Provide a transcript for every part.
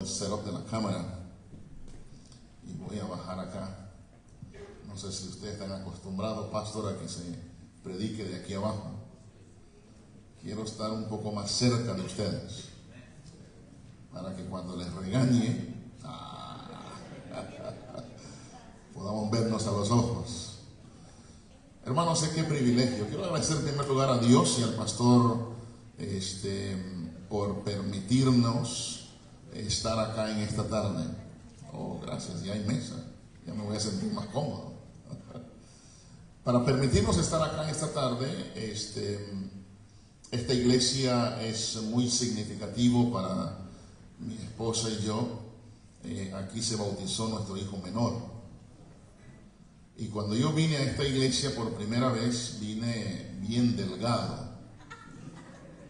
El setup de la cámara y voy a bajar acá. No sé si ustedes están acostumbrados, pastor, a que se predique de aquí abajo. Quiero estar un poco más cerca de ustedes para que cuando les regañe podamos vernos a los ojos. Hermanos, qué privilegio. Quiero agradecer en primer lugar a Dios y al pastor por permitirnos estar acá en esta tarde. Oh, gracias, ya hay mesa, ya me voy a sentir más cómodo. Para permitirnos estar acá en esta tarde, esta iglesia es muy significativo para mi esposa y yo. Aquí se bautizó nuestro hijo menor. Y cuando yo vine a esta iglesia por primera vez, vine bien delgado.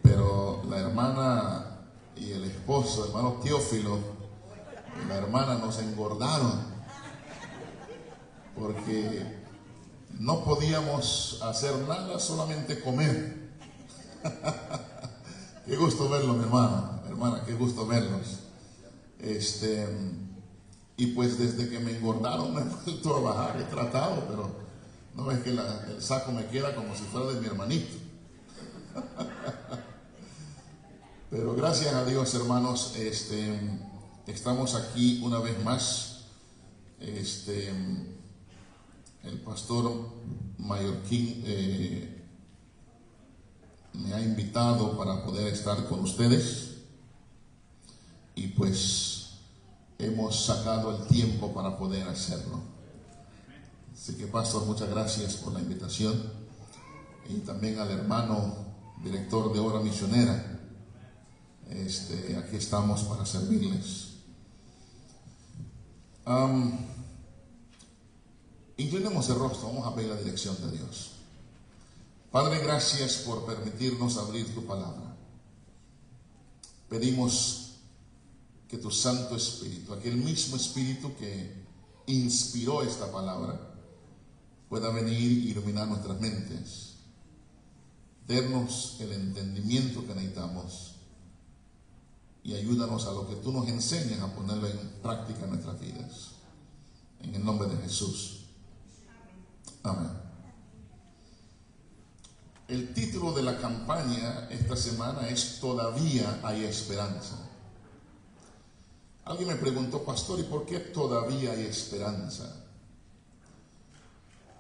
Pero la hermana y el esposo, hermano Teófilo, y la hermana nos engordaron porque no podíamos hacer nada, solamente comer. Qué gusto verlo, mi hermana, qué gusto verlos. Y pues desde que me engordaron me he vuelto a bajar, he tratado, pero no ves que el saco me queda como si fuera de mi hermanito. Pero gracias a Dios, hermanos, estamos aquí una vez más. El pastor Mallorquín me ha invitado para poder estar con ustedes y pues hemos sacado el tiempo para poder hacerlo. Así que, pastor, muchas gracias por la invitación, y también al hermano director de Obra Misionera. Aquí estamos para servirles. Inclinemos el rostro, vamos a pedir la dirección de Dios. Padre, gracias por permitirnos abrir tu palabra. Pedimos que tu Santo Espíritu, aquel mismo Espíritu que inspiró esta palabra, pueda venir e iluminar nuestras mentes, darnos el entendimiento que necesitamos y ayúdanos a lo que tú nos enseñas a ponerlo en práctica en nuestras vidas. En el nombre de Jesús. Amén. El título de la campaña esta semana es Todavía hay esperanza. Alguien me preguntó, pastor, ¿y por qué todavía hay esperanza?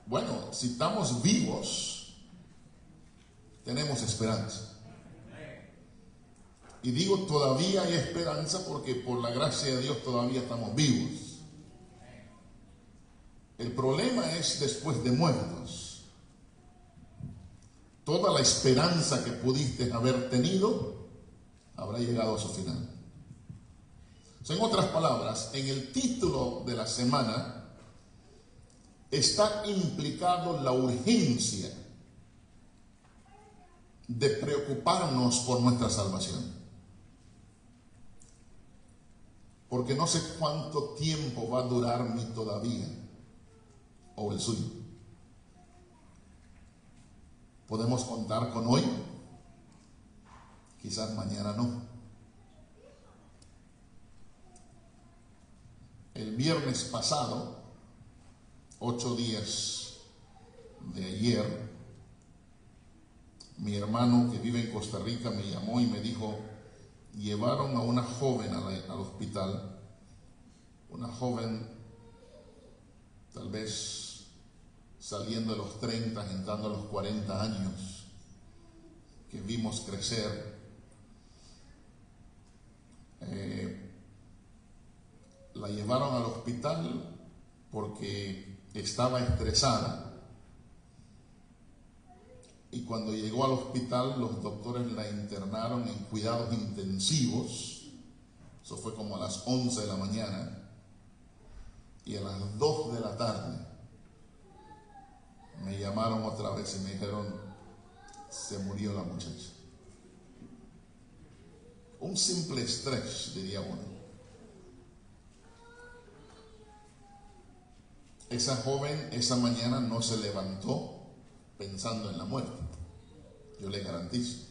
Bueno, si estamos vivos, tenemos esperanza. Y digo todavía hay esperanza porque por la gracia de Dios todavía estamos vivos. El problema es después de muertos. Toda la esperanza que pudiste haber tenido habrá llegado a su final. O sea, en otras palabras, en el título de la semana está implicado la urgencia de preocuparnos por nuestra salvación. Porque no sé cuánto tiempo va a durar mi todavía o el suyo. Podemos contar con hoy, quizás mañana no. El viernes pasado, 8 días de ayer, mi hermano que vive en Costa Rica me llamó y me dijo, llevaron a una joven al hospital, una joven tal vez saliendo de los 30, entrando a los 40 años, que vimos crecer. La llevaron al hospital porque estaba estresada, y cuando llegó al hospital los doctores la internaron en cuidados intensivos. Eso fue como a las 11 de la mañana, y a las 2 de la tarde me llamaron otra vez y me dijeron, se murió la muchacha. Un simple estrés, diría uno. Esa joven esa mañana no se levantó pensando en la muerte, yo le garantizo.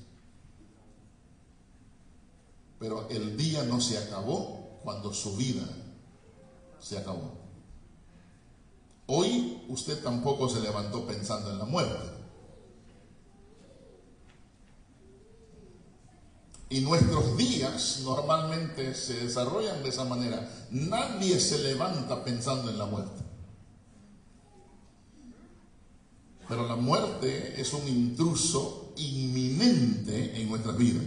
Pero el día no se acabó cuando su vida se acabó. Hoy usted tampoco se levantó pensando en la muerte. Y nuestros días normalmente se desarrollan de esa manera. Nadie se levanta pensando en la muerte. Pero la muerte es un intruso inminente en nuestras vidas.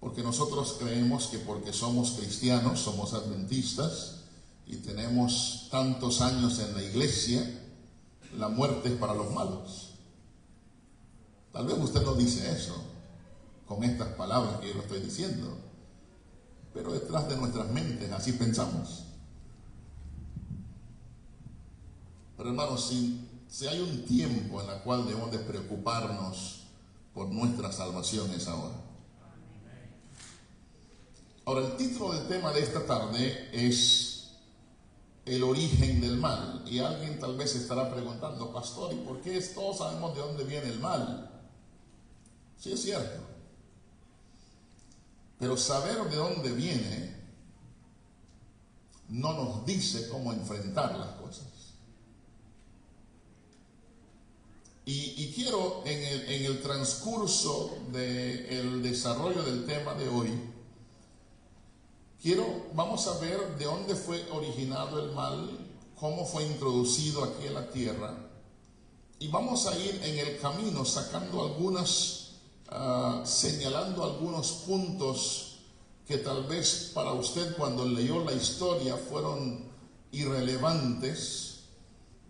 Porque nosotros creemos que porque somos cristianos, somos adventistas y tenemos tantos años en la iglesia, la muerte es para los malos. Tal vez usted no dice eso con estas palabras que yo le estoy diciendo, pero detrás de nuestras mentes así pensamos. Pero hermanos, si hay un tiempo en el cual debemos de preocuparnos por nuestra salvación es ahora. Ahora, el título del tema de esta tarde es el origen del mal. Y alguien tal vez estará preguntando, pastor, ¿y por qué todos sabemos de dónde viene el mal? Sí, es cierto. Pero saber de dónde viene no nos dice cómo enfrentar las cosas. Y quiero en el transcurso del desarrollo del tema de hoy, vamos a ver de dónde fue originado el mal, cómo fue introducido aquí en la tierra, y vamos a ir en el camino sacando señalando algunos puntos que tal vez para usted cuando leyó la historia fueron irrelevantes.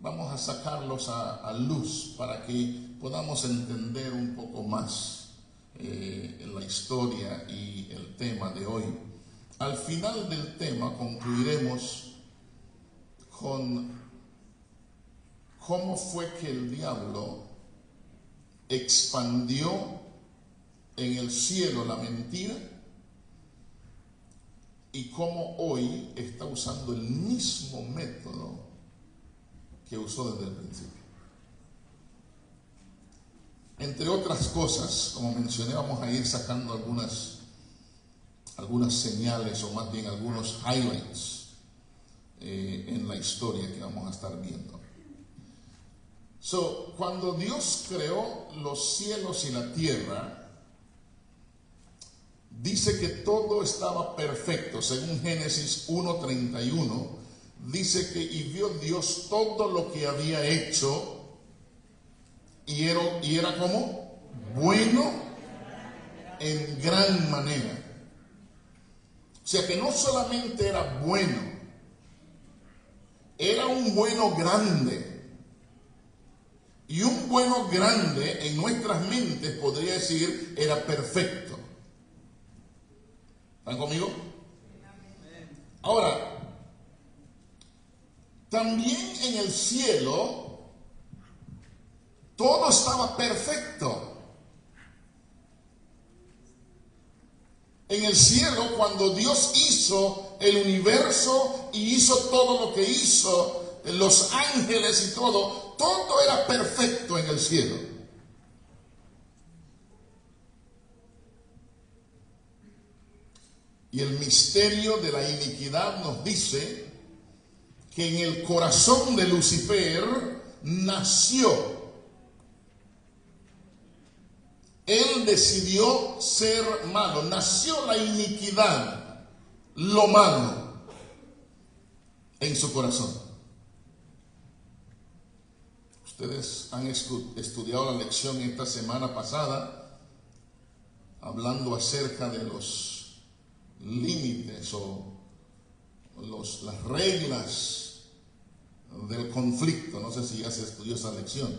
Vamos a sacarlos a luz para que podamos entender un poco más la historia y el tema de hoy. Al final del tema concluiremos con cómo fue que el diablo expandió en el cielo la mentira y cómo hoy está usando el mismo método que usó desde el principio. Entre otras cosas, como mencioné, vamos a ir sacando algunas señales o más bien algunos highlights en la historia que vamos a estar viendo. Cuando Dios creó los cielos y la tierra, dice que todo estaba perfecto. Según Génesis 1:31, dice que y vio Dios todo lo que había hecho y era como bueno en gran manera. O sea que no solamente era bueno, era un bueno grande. Y un bueno grande en nuestras mentes podría decir era perfecto. ¿Están conmigo? Ahora, también en el cielo todo estaba perfecto. En el cielo, cuando Dios hizo el universo y hizo todo lo que hizo, los ángeles y todo era perfecto en el cielo. Y el misterio de la iniquidad nos dice que en el corazón de Lucifer nació. Él decidió ser malo. Nació la iniquidad, lo malo, en su corazón. Ustedes han estudiado la lección esta semana pasada, hablando acerca de los límites o las reglas del conflicto. No sé si ya se estudió esa lección.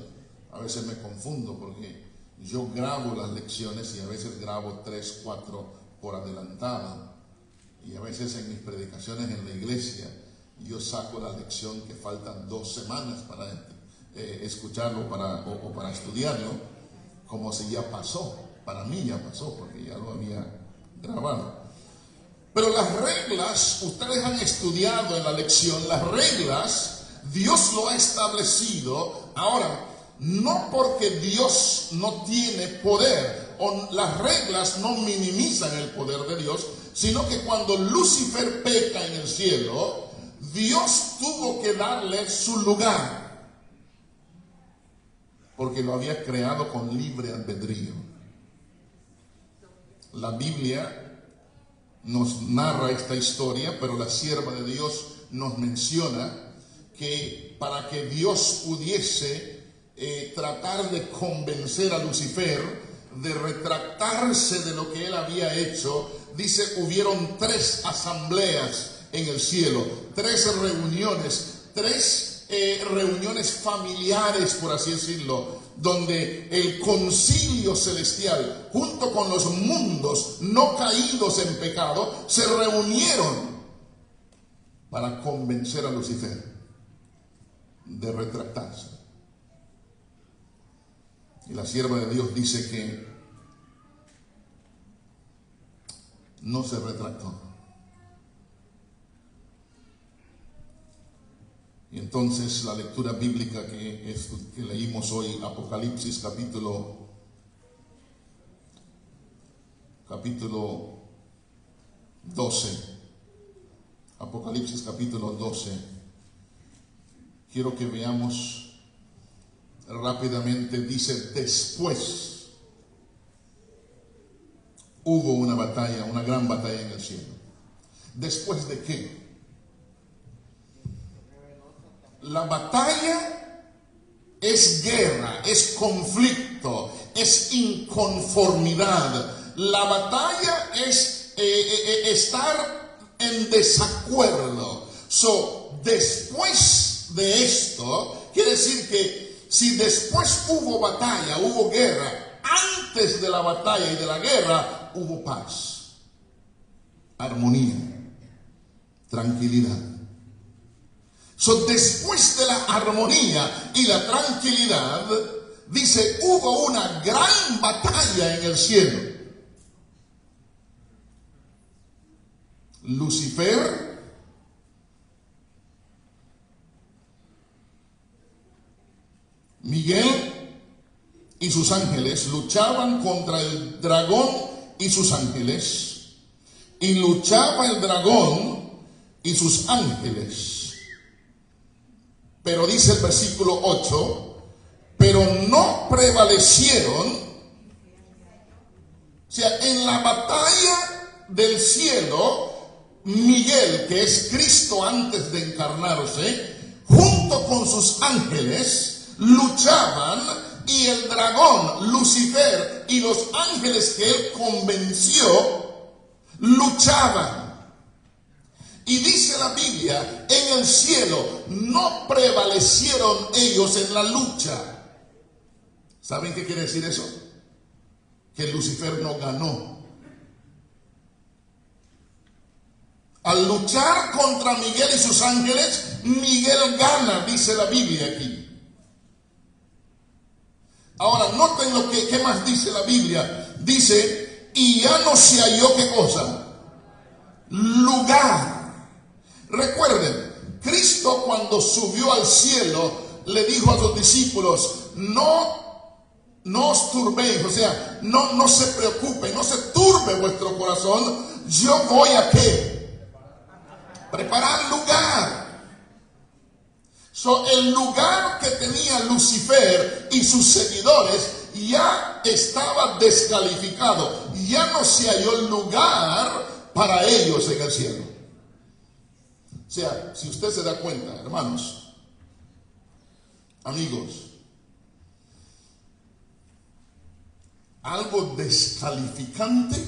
A veces me confundo porque yo grabo las lecciones y a veces grabo 3, 4 por adelantado. Y a veces en mis predicaciones en la iglesia yo saco la lección que faltan 2 semanas para escucharlo o para estudiarlo, como si ya pasó. Para mí ya pasó porque ya lo había grabado. Pero las reglas, ustedes han estudiado en la lección, las reglas, Dios lo ha establecido. Ahora, no porque Dios no tiene poder, o las reglas no minimizan el poder de Dios, sino que cuando Lucifer peca en el cielo, Dios tuvo que darle su lugar, porque lo había creado con libre albedrío. La Biblia nos narra esta historia, pero la sierva de Dios nos menciona que para que Dios pudiese tratar de convencer a Lucifer de retractarse de lo que él había hecho, dice, hubieron 3 asambleas en el cielo, 3 reuniones familiares, por así decirlo, donde el concilio celestial, junto con los mundos no caídos en pecado, se reunieron para convencer a Lucifer de retractarse. Y la sierva de Dios dice que no se retractó. Y entonces la lectura bíblica que leímos hoy, Apocalipsis capítulo 12, Apocalipsis capítulo 12, quiero que veamos rápidamente. Dice, después hubo una batalla, una gran batalla en el cielo. ¿Después de qué? La batalla es guerra, es conflicto, es inconformidad. La batalla es estar en desacuerdo. Después de esto, quiere decir que si después hubo batalla, hubo guerra, antes de la batalla y de la guerra hubo paz, armonía, tranquilidad. Después de la armonía y la tranquilidad, dice, hubo una gran batalla en el cielo. Lucifer, Miguel y sus ángeles luchaban contra el dragón y sus ángeles, y luchaba el dragón y sus ángeles. Pero dice el versículo 8, pero no prevalecieron. O sea, en la batalla del cielo, Miguel, que es Cristo antes de encarnarse, junto con sus ángeles, luchaban, y el dragón, Lucifer, y los ángeles que él convenció, luchaban. Y dice la Biblia, en el cielo no prevalecieron ellos en la lucha. ¿Saben qué quiere decir eso? Que Lucifer no ganó. Al luchar contra Miguel y sus ángeles, Miguel gana, dice la Biblia aquí. Ahora, noten lo que más dice la Biblia. Dice, y ya no se halló, ¿qué cosa? Lugar. Recuerden, Cristo cuando subió al cielo le dijo a sus discípulos, no os turbéis, o sea, no se preocupen, no se turbe vuestro corazón, yo voy a ¿qué? Preparar lugar. El lugar que tenía Lucifer y sus seguidores ya estaba descalificado, ya no se halló lugar para ellos en el cielo. O sea, si usted se da cuenta, hermanos, amigos, algo descalificante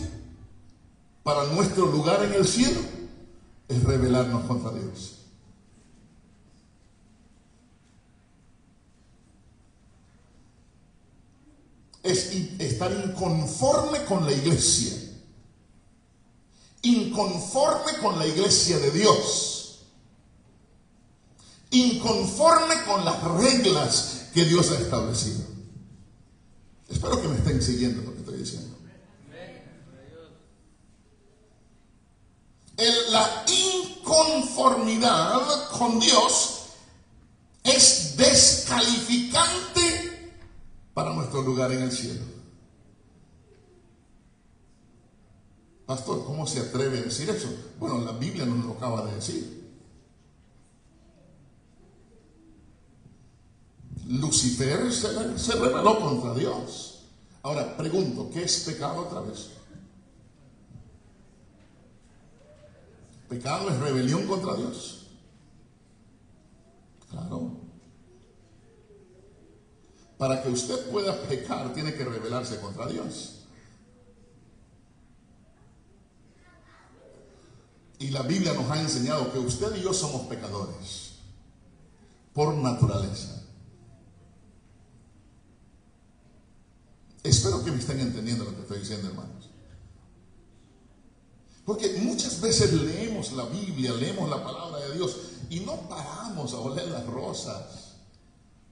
para nuestro lugar en el cielo es rebelarnos contra Dios. Es estar inconforme con la iglesia, inconforme con la iglesia de Dios, inconforme con las reglas que Dios ha establecido. Espero que me estén siguiendo lo que estoy diciendo. La inconformidad con Dios es descalificante para nuestro lugar en el cielo. Pastor, ¿cómo se atreve a decir eso? Bueno, la Biblia nos lo acaba de decir. Lucifer se rebeló contra Dios. Ahora, pregunto, ¿qué es pecado otra vez? Pecado es rebelión contra Dios. Claro. Para que usted pueda pecar, tiene que rebelarse contra Dios. Y la Biblia nos ha enseñado que usted y yo somos pecadores por naturaleza. Espero que me estén entendiendo lo que estoy diciendo, hermanos. Porque muchas veces leemos la Biblia, leemos la palabra de Dios y no paramos a oler las rosas.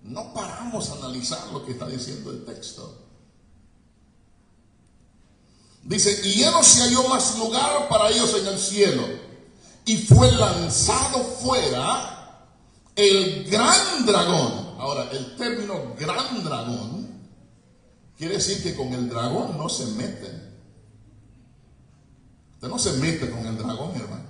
No paramos a analizar lo que está diciendo el texto. Dice, y ya no se halló más lugar para ellos en el cielo, y fue lanzado fuera el gran dragón. Ahora, el término gran dragón quiere decir que con el dragón no se mete. Usted no se mete con el dragón, hermanos.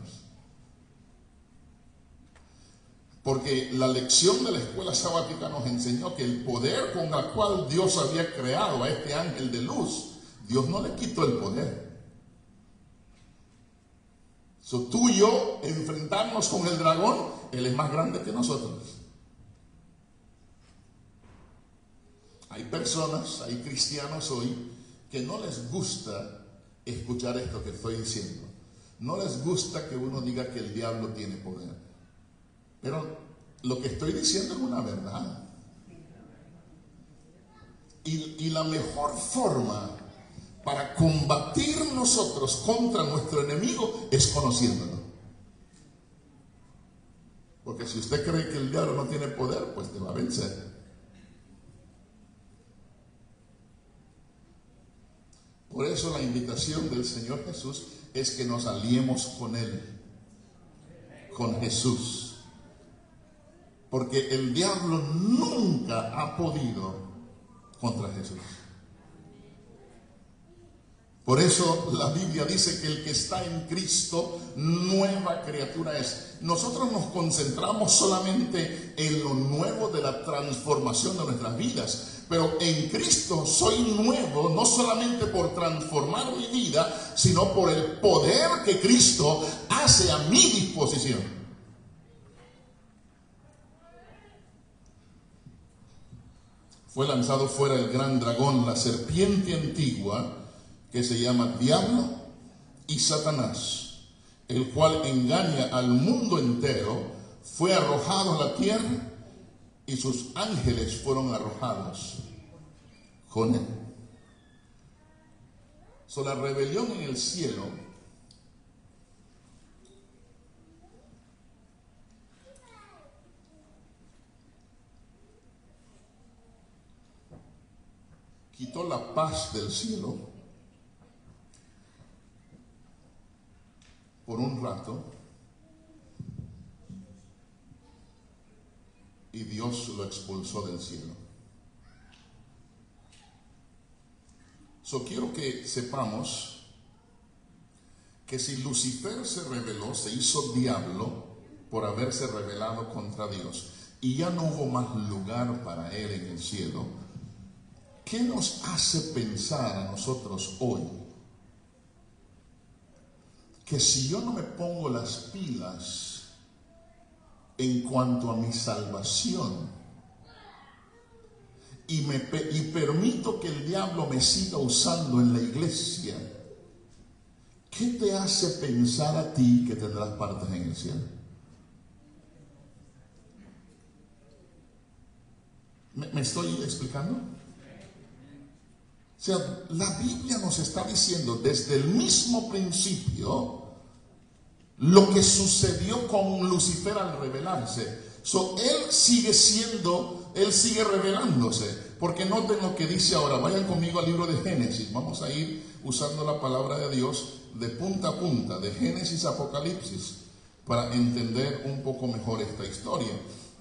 Porque la lección de la escuela sabática nos enseñó que el poder con el cual Dios había creado a este ángel de luz, Dios no le quitó el poder. Tú y yo enfrentarnos con el dragón, él es más grande que nosotros. Hay personas, hay cristianos hoy que no les gusta escuchar esto que estoy diciendo. No les gusta que uno diga que el diablo tiene poder. Pero lo que estoy diciendo es una verdad. Y la mejor forma para combatir nosotros contra nuestro enemigo es conociéndolo. Porque si usted cree que el diablo no tiene poder, pues te va a vencer. Por eso la invitación del Señor Jesús es que nos aliemos con Él, con Jesús. Porque el diablo nunca ha podido contra Jesús. Por eso la Biblia dice que el que está en Cristo, nueva criatura es. Nosotros nos concentramos solamente en lo nuevo de la transformación de nuestras vidas. Pero en Cristo soy nuevo, no solamente por transformar mi vida, sino por el poder que Cristo hace a mi disposición. Fue lanzado fuera el gran dragón, la serpiente antigua, que se llama Diablo y Satanás, el cual engaña al mundo entero. Fue arrojado a la tierra y sus ángeles fueron arrojados con él. La rebelión en el cielo quitó la paz del cielo por un rato, y Dios lo expulsó del cielo. Quiero que sepamos que si Lucifer se rebeló, se hizo diablo por haberse rebelado contra Dios, y ya no hubo más lugar para él en el cielo, ¿qué nos hace pensar a nosotros hoy que si yo no me pongo las pilas en cuanto a mi salvación y permito que el diablo me siga usando en la iglesia, qué te hace pensar a ti que tendrás partes en el cielo? ¿Me estoy explicando? O sea, la Biblia nos está diciendo desde el mismo principio lo que sucedió con Lucifer al rebelarse. Él sigue rebelándose. Porque noten lo que dice ahora. Vayan conmigo al libro de Génesis. Vamos a ir usando la palabra de Dios de punta a punta, de Génesis a Apocalipsis, para entender un poco mejor esta historia.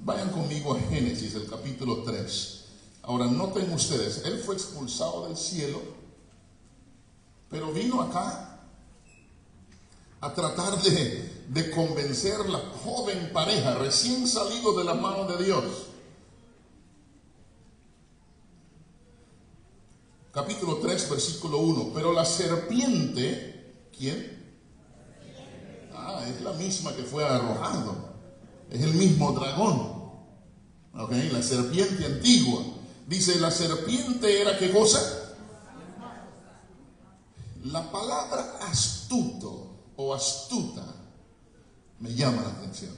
Vayan conmigo a Génesis, el capítulo 3. Ahora noten ustedes, él fue expulsado del cielo, pero vino acá a tratar de convencer la joven pareja recién salido de la mano de Dios. Capítulo 3, versículo 1. Pero la serpiente, ¿quién? Es la misma que fue arrojado. Es el mismo dragón. ¿Ok? La serpiente antigua. Dice, la serpiente era ¿qué cosa? La palabra astuto o astuta me llama la atención.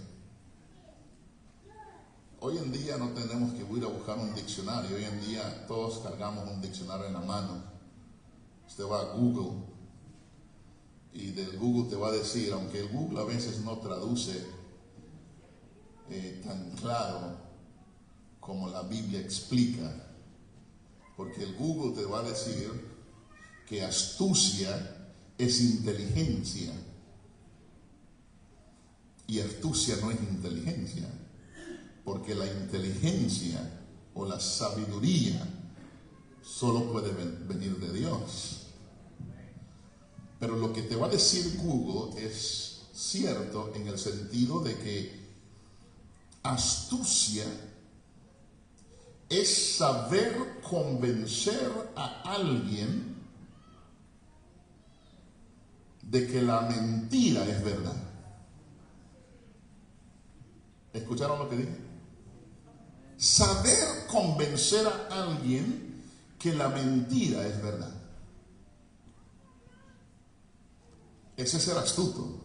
Hoy en día no tenemos que ir a buscar un diccionario. Hoy en día todos cargamos un diccionario en la mano. Usted va a Google y del Google te va a decir, aunque el Google a veces no traduce tan claro como la Biblia explica, porque el Google te va a decir que astucia es inteligencia y astucia no es inteligencia, porque la inteligencia o la sabiduría solo puede venir de Dios. Pero lo que te va a decir Google es cierto en el sentido de que astucia es saber convencer a alguien de que la mentira es verdad. ¿Escucharon lo que dije? Saber convencer a alguien que la mentira es verdad. Ese es ser astuto.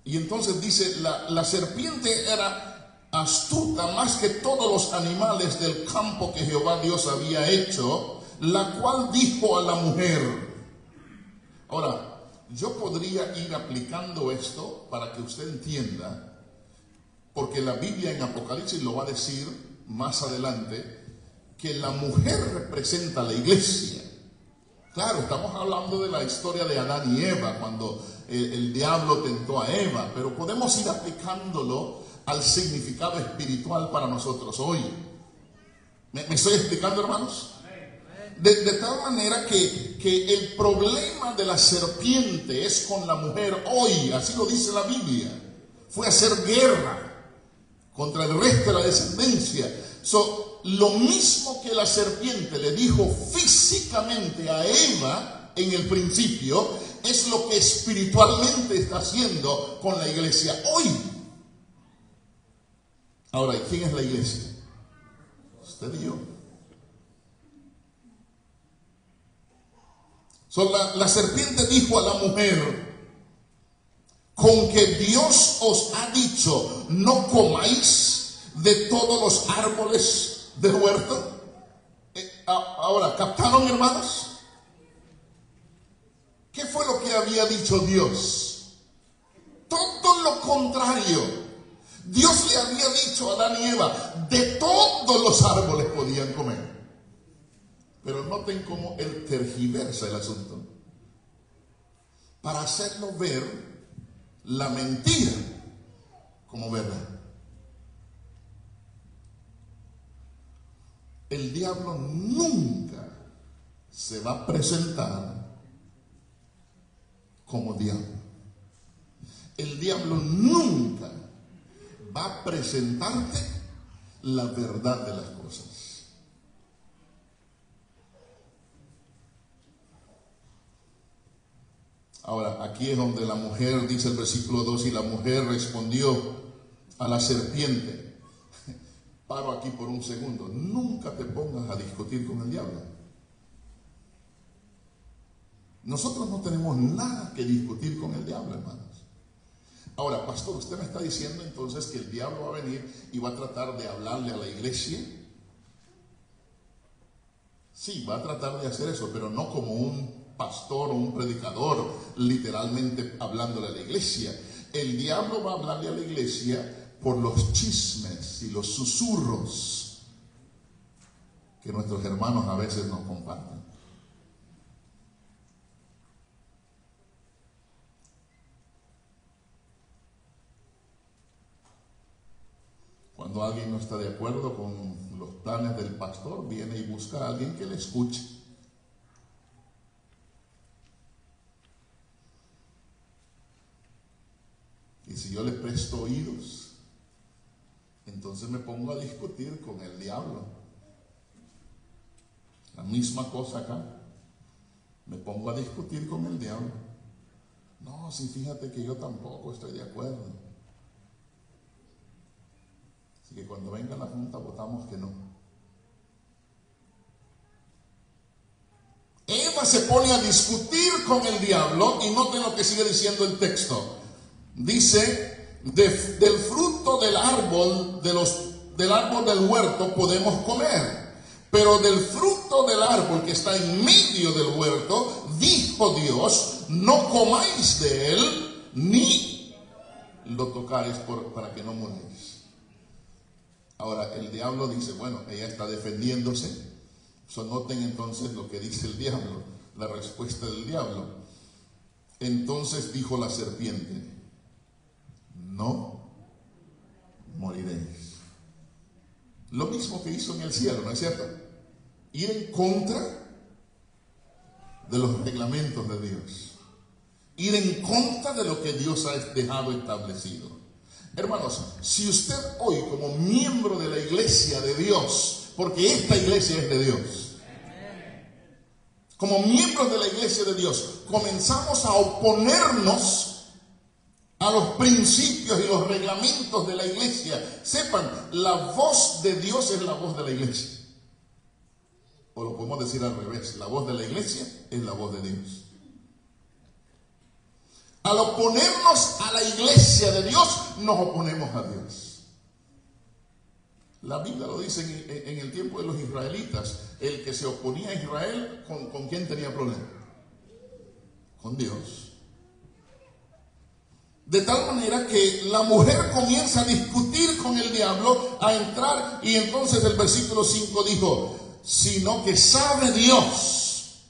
Y entonces dice, la serpiente era astuta más que todos los animales del campo que Jehová Dios había hecho, la cual dijo a la mujer. Ahora, yo podría ir aplicando esto para que usted entienda, porque la Biblia en Apocalipsis lo va a decir más adelante, que la mujer representa a la iglesia. Claro, estamos hablando de la historia de Adán y Eva, cuando el diablo tentó a Eva, pero podemos ir aplicándolo al significado espiritual para nosotros hoy. ¿Me estoy explicando, hermanos? De tal manera que el problema de la serpiente es con la mujer hoy, así lo dice la Biblia. Fue a hacer guerra contra el resto de la descendencia. Lo mismo que la serpiente le dijo físicamente a Eva en el principio, es lo que espiritualmente está haciendo con la iglesia hoy. Ahora, ¿y quién es la iglesia? Usted y yo. La serpiente dijo a la mujer, con que Dios os ha dicho, no comáis de todos los árboles del huerto. Ahora, ¿captaron, hermanos? ¿Qué fue lo que había dicho Dios? Todo lo contrario. Dios le había dicho a Adán y Eva, de todos los árboles podían comer. Pero noten cómo él tergiversa el asunto para hacerlo ver la mentira como verdad. El diablo nunca se va a presentar como diablo. El diablo nunca va a presentarte la verdad de las cosas. Ahora, aquí es donde la mujer, dice el versículo 2, y la mujer respondió a la serpiente. Paro aquí por un segundo. Nunca te pongas a discutir con el diablo. Nosotros no tenemos nada que discutir con el diablo, hermanos. Ahora, pastor, usted me está diciendo entonces que el diablo va a venir y va a tratar de hablarle a la iglesia. Sí, va a tratar de hacer eso, pero no como un pastor o un predicador literalmente hablándole a la iglesia. El diablo va a hablarle a la iglesia por los chismes y los susurros que nuestros hermanos a veces nos comparten. Cuando cuando alguien no está de acuerdo con los planes del pastor, viene y busca a alguien que le escuche. Y si yo le presto oídos, entonces me pongo a discutir con el diablo. La misma cosa acá. Me pongo a discutir con el diablo. No, sí, fíjate que yo tampoco estoy de acuerdo. Así que cuando venga la junta votamos que no. Eva se pone a discutir con el diablo y noten lo que sigue diciendo el texto. Dice, del fruto del árbol, del árbol del huerto podemos comer. Pero del fruto del árbol que está en medio del huerto, dijo Dios, no comáis de él, ni lo tocaréis para que no muráis. Ahora, el diablo dice, bueno, ella está defendiéndose. Noten entonces lo que dice el diablo, la respuesta del diablo. Entonces dijo la serpiente, no moriréis. Lo mismo que hizo en el cielo, ¿no es cierto? Ir en contra de los reglamentos de Dios. Ir en contra de lo que Dios ha dejado establecido. Hermanos, si usted hoy como miembro de la iglesia de Dios, porque esta iglesia es de Dios, como miembros de la iglesia de Dios, comenzamos a oponernos a los principios y los reglamentos de la iglesia, sepan, la voz de Dios es la voz de la iglesia. O lo podemos decir al revés, la voz de la iglesia es la voz de Dios. Al oponernos a la iglesia de Dios, nos oponemos a Dios. La Biblia lo dice en el tiempo de los israelitas, el que se oponía a Israel, ¿con quién tenía problema? Con Dios. De tal manera que la mujer comienza a discutir con el diablo, a entrar, y entonces el versículo 5 dijo, sino que sabe Dios.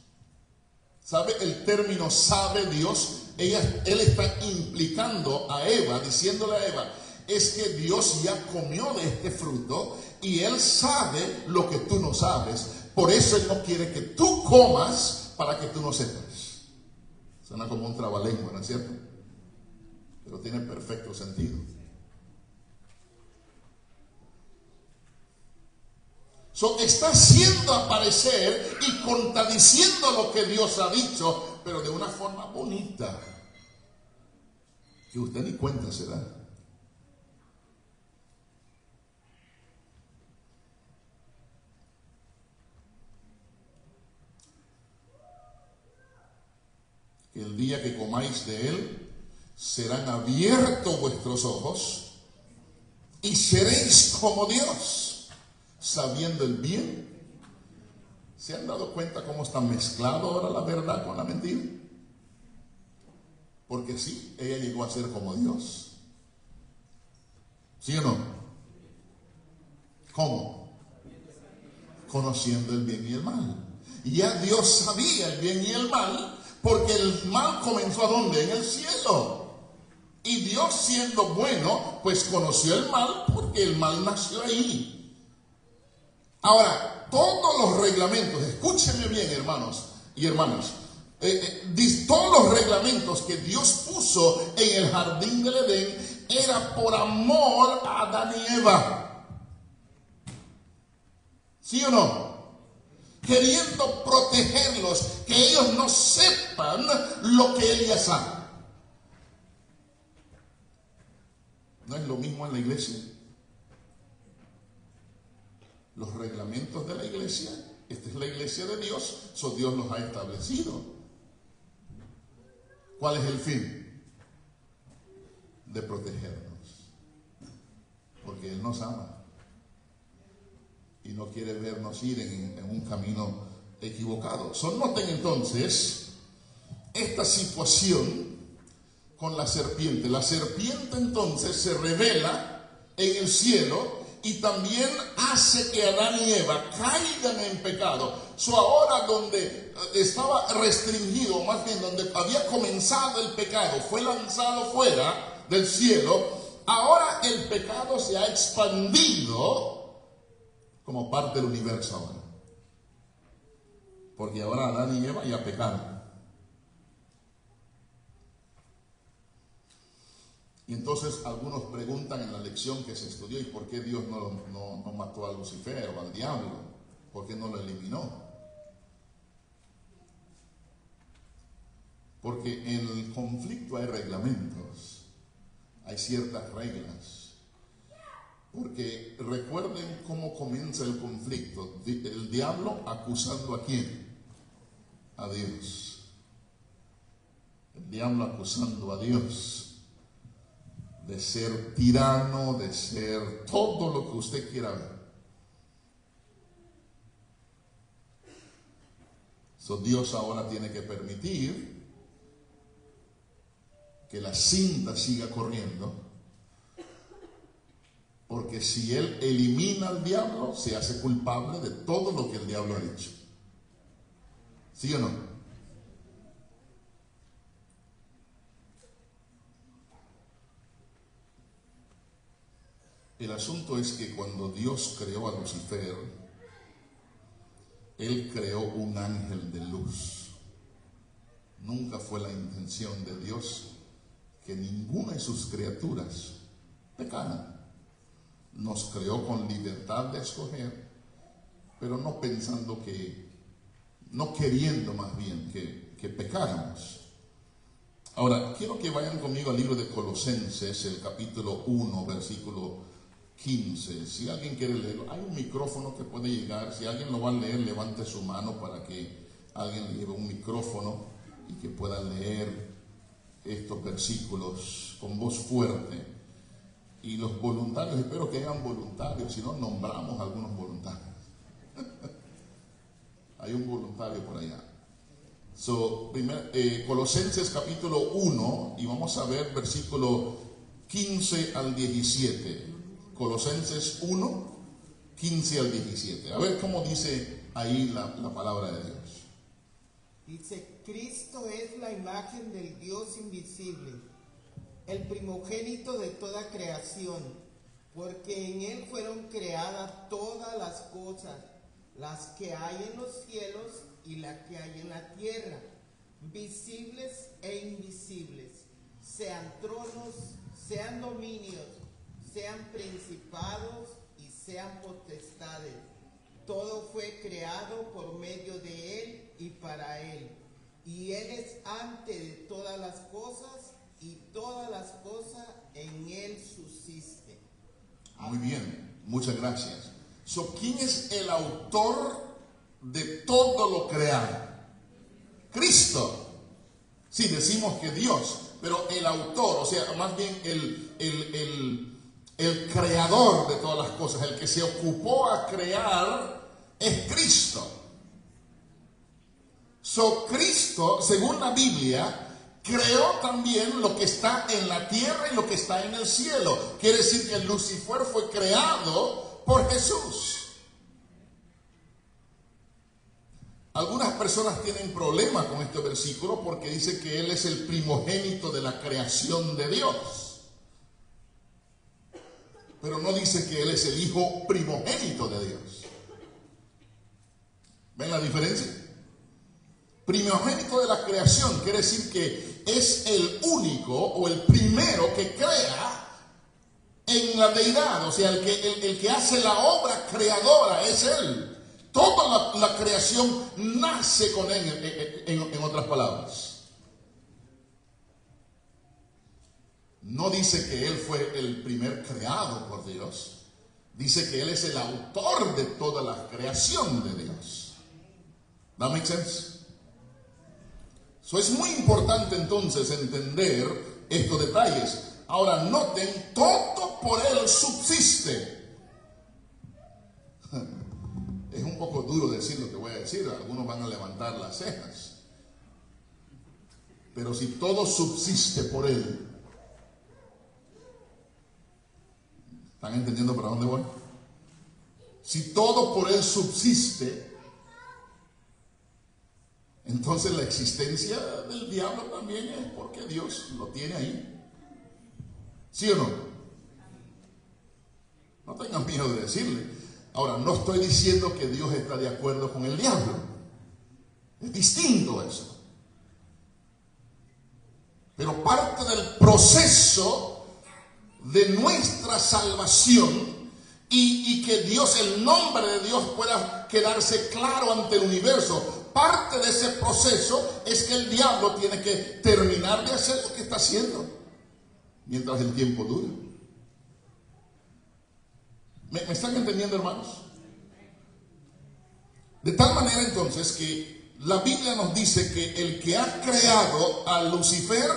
¿Sabe el término sabe Dios? Él está implicando a Eva, diciéndole a Eva, es que Dios ya comió de este fruto y Él sabe lo que tú no sabes. Por eso Él no quiere que tú comas para que tú no sepas. Suena como un trabalengua, ¿no es cierto? Pero tiene perfecto sentido. Está haciendo aparecer y contradiciendo lo que Dios ha dicho, pero de una forma bonita, que usted ni cuenta se da. Que el día que comáis de él, serán abiertos vuestros ojos y seréis como Dios, sabiendo el bien. ¿Se han dado cuenta cómo está mezclado ahora la verdad con la mentira? Porque sí, ella llegó a ser como Dios. ¿Sí o no? ¿Cómo? Conociendo el bien y el mal. Y ya Dios sabía el bien y el mal, porque el mal comenzó ¿a dónde? En el cielo. Y Dios, siendo bueno, pues conoció el mal, porque el mal nació ahí. Ahora, todos los reglamentos, escúchenme bien, hermanos y hermanas, todos los reglamentos que Dios puso en el jardín del Edén era por amor a Adán y Eva. ¿Sí o no? Queriendo protegerlos, que ellos no sepan lo que Él ya sabe. ¿No es lo mismo en la iglesia? Los reglamentos de la iglesia, esta es la iglesia de Dios, Dios los ha establecido. ¿Cuál es el fin? De protegernos. Porque Él nos ama y no quiere vernos ir en un camino equivocado. Noten entonces esta situación con la serpiente. La serpiente entonces se revela en el cielo y también hace que Adán y Eva caigan en pecado. Ahora donde estaba restringido, más bien donde había comenzado el pecado, fue lanzado fuera del cielo. ahora el pecado se ha expandido como parte del universo ahora. Porque ahora Adán y Eva ya pecaron. Y entonces algunos preguntan en la lección que se estudió, ¿y por qué Dios no mató a Lucifer o al diablo? ¿Por qué no lo eliminó? Porque en el conflicto hay reglamentos, hay ciertas reglas. Porque recuerden cómo comienza el conflicto. El diablo acusando ¿a quién? A Dios. El diablo acusando a Dios de ser tirano, de ser todo lo que usted quiera ver. Dios ahora tiene que permitir que la cinta siga corriendo, porque si él elimina al diablo, se hace culpable de todo lo que el diablo ha hecho. ¿Sí o no? El asunto es que cuando Dios creó a Lucifer, Él creó un ángel de luz. Nunca fue la intención de Dios que ninguna de sus criaturas pecaran. Nos creó con libertad de escoger, pero no pensando no queriendo más bien que pecáramos. Ahora, quiero que vayan conmigo al libro de Colosenses, el capítulo 1, versículo 15. Si alguien quiere leerlo, hay un micrófono que puede llegar. Si alguien lo va a leer, levante su mano para que alguien le lleve un micrófono y que pueda leer estos versículos con voz fuerte. Y los voluntarios, espero que hayan voluntarios, si no nombramos algunos voluntarios. Hay un voluntario por allá. Colosenses capítulo 1, y vamos a ver versículo 15 al 17. Colosenses 1, 15 al 17. A ver cómo dice ahí la palabra de Dios. Dice: Cristo es la imagen del Dios invisible, el primogénito de toda creación, porque en Él fueron creadas todas las cosas, las que hay en los cielos y las que hay en la tierra, visibles e invisibles, sean tronos, sean dominios, sean principados y sean potestades. Todo fue creado por medio de Él y para Él. Y Él es antes de todas las cosas, y todas las cosas en Él subsisten. Muy bien, muchas gracias. ¿Quién es el autor de todo lo creado? Cristo. Sí, decimos que Dios, pero el autor, o sea, más bien el creador de todas las cosas, el que se ocupó a crear, es Cristo. Cristo, según la Biblia, creó también lo que está en la tierra y lo que está en el cielo. Quiere decir que Lucifer fue creado por Jesús. Algunas personas tienen problemas con este versículo porque dice que Él es el primogénito de la creación de Dios. Pero no dice que Él es el hijo primogénito de Dios. ¿Ven la diferencia? Primogénito de la creación quiere decir que es el único o el primero que crea en la deidad. O sea, el que hace la obra creadora es Él. Toda la creación nace con Él, en otras palabras. No dice que Él fue el primer creado por Dios. Dice que Él es el autor de toda la creación de Dios. ¿That makes sense? Es muy importante entonces entender estos detalles. Ahora noten, todo por Él subsiste. Es un poco duro decir lo que voy a decir, algunos van a levantar las cejas. Pero si todo subsiste por Él, ¿están entendiendo para dónde voy? Si todo por Él subsiste, entonces la existencia del diablo también es porque Dios lo tiene ahí. ¿Sí o no? mío de decirle. Ahora, no estoy diciendo que Dios está de acuerdo con el diablo. Es distinto eso. Pero parte del proceso de nuestra salvación y que Dios, el nombre de Dios pueda quedarse claro ante el universo, parte de ese proceso es que el diablo tiene que terminar de hacer lo que está haciendo mientras el tiempo dura. ¿Me están entendiendo, hermanos? De tal manera entonces que la Biblia nos dice que el que ha creado a Lucifer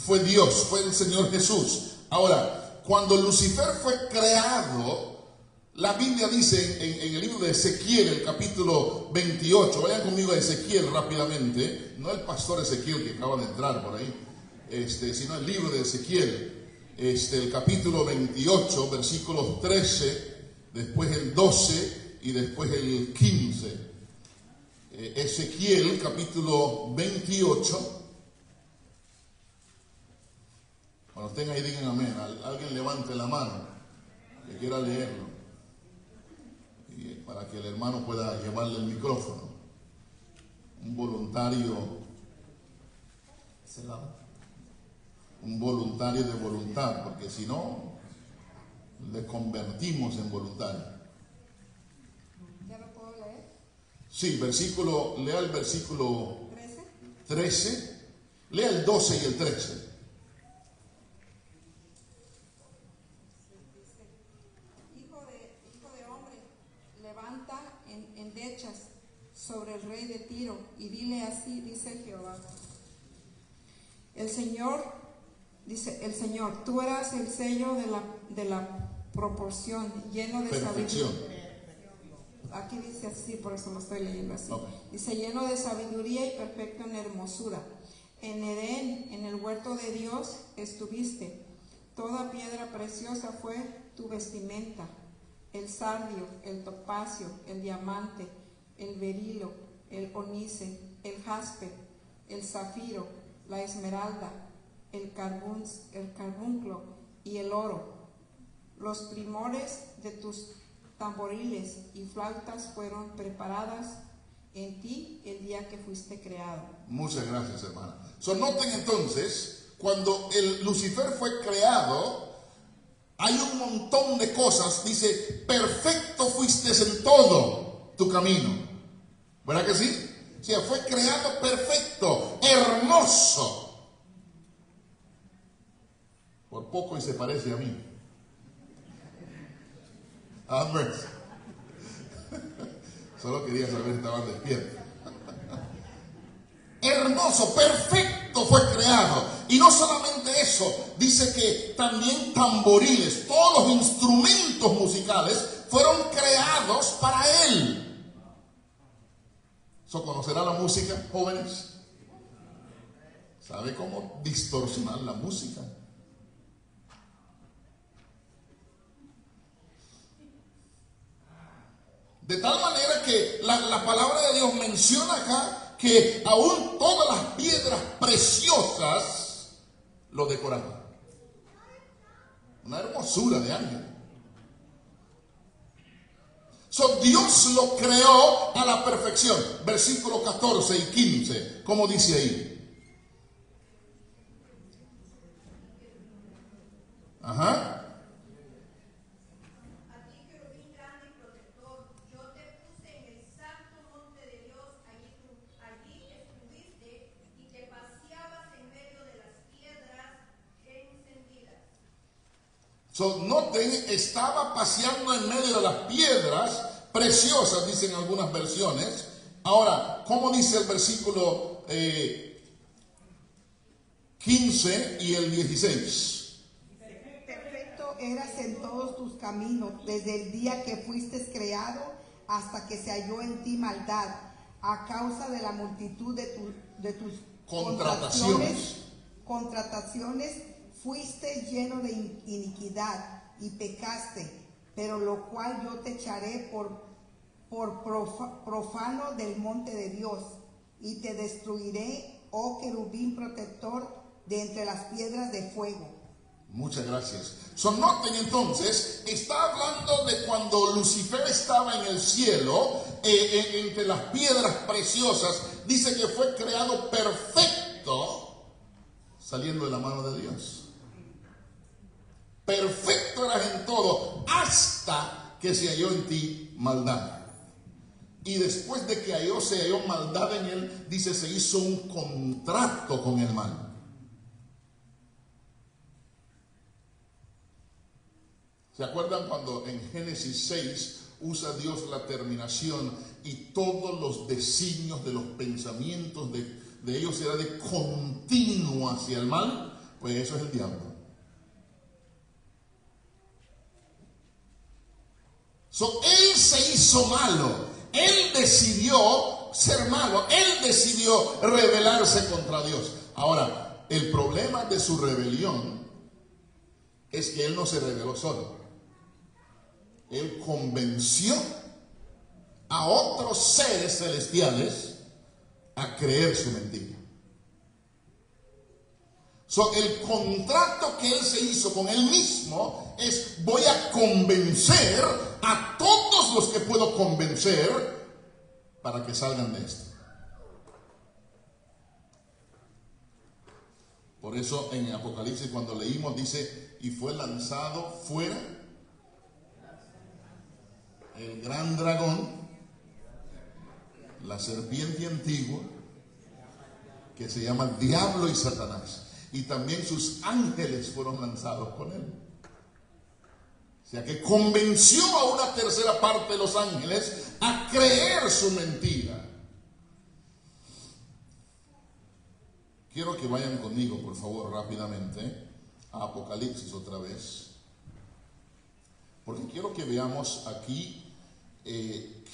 fue Dios, fue el Señor Jesús. Ahora, cuando Lucifer fue creado, la Biblia dice en el libro de Ezequiel, el capítulo 28, vayan conmigo a Ezequiel rápidamente, no el pastor Ezequiel que acaba de entrar por ahí, sino el libro de Ezequiel, el capítulo 28, versículos 13, después el 12 y después el 15. Ezequiel, capítulo 28. Cuando estén ahí digan amén. Alguien levante la mano que quiera leerlo, y para que el hermano pueda llevarle el micrófono. Un voluntario, un voluntario de voluntad, porque si no, le convertimos en voluntario. ¿Ya lo puedo leer? Sí, lea el versículo 13, lea el 12 y el 13. Hijo de hombre, levanta endechas sobre el rey de Tiro y dile así, dice Jehová. El Señor, tú eras el sello de la proporción, lleno de sabiduría. Aquí dice así, por eso lo estoy leyendo así. Okay. Dice, lleno de sabiduría y perfecto en hermosura. En Edén, en el huerto de Dios, estuviste. Toda piedra preciosa fue tu vestimenta. El sardio, el topacio, el diamante, el berilo, el onice, el jaspe, el zafiro, la esmeralda, el carbunclo y el oro. Los primores de tus tamboriles y flautas fueron preparadas en ti el día que fuiste creado. Muchas gracias, hermana. Noten entonces, cuando el Lucifer fue creado, hay un montón de cosas. Dice, perfecto fuiste en todo tu camino. ¿Verdad que sí? O sea, fue creado perfecto, hermoso. Por poco y se parece a mí. Amén. Solo quería saber si estaban despiertos. Hermoso, perfecto fue creado. Y no solamente eso, dice que también tamboriles, todos los instrumentos musicales fueron creados para él. ¿Conocerá la música, jóvenes? ¿Sabe cómo distorsionar la música? De tal manera que la palabra de Dios menciona acá que aún todas las piedras preciosas lo decoraban. Una hermosura de ángel. Dios lo creó a la perfección. Versículos 14 y 15, como dice ahí. Ajá. Noten, estaba paseando en medio de las piedras preciosas, dicen algunas versiones. Ahora, ¿cómo dice el versículo 15 y el 16? Perfecto eras en todos tus caminos, desde el día que fuiste creado hasta que se halló en ti maldad, a causa de la multitud de tus contrataciones. Fuiste lleno de iniquidad y pecaste, pero lo cual yo te echaré por profano del monte de Dios, y te destruiré, oh querubín protector, de entre las piedras de fuego. Muchas gracias. Noten entonces, está hablando de cuando Lucifer estaba en el cielo, entre las piedras preciosas. Dice que fue creado perfecto, saliendo de la mano de Dios. Perfecto eras en todo, hasta que se halló en ti maldad. Y después de que se halló maldad en él, dice, se hizo un contrato con el mal. ¿Se acuerdan cuando en Génesis 6 usa Dios la terminación y todos los designios de los pensamientos de ellos era de continuo hacia el mal? Pues eso es el diablo. Él se hizo malo, él decidió ser malo, él decidió rebelarse contra Dios. Ahora, el problema de su rebelión es que él no se rebeló solo. Él convenció a otros seres celestiales a creer su mentira. El contrato que él se hizo con él mismo es: voy a convencer a todos los que puedo convencer para que salgan de esto. Por eso en Apocalipsis, cuando leímos, dice: y fue lanzado fuera el gran dragón, la serpiente antigua, que se llama Diablo y Satanás, y también sus ángeles fueron lanzados con él. O sea que convenció a una tercera parte de los ángeles a creer su mentira. Quiero que vayan conmigo, por favor, rápidamente a Apocalipsis otra vez, porque quiero que veamos aquí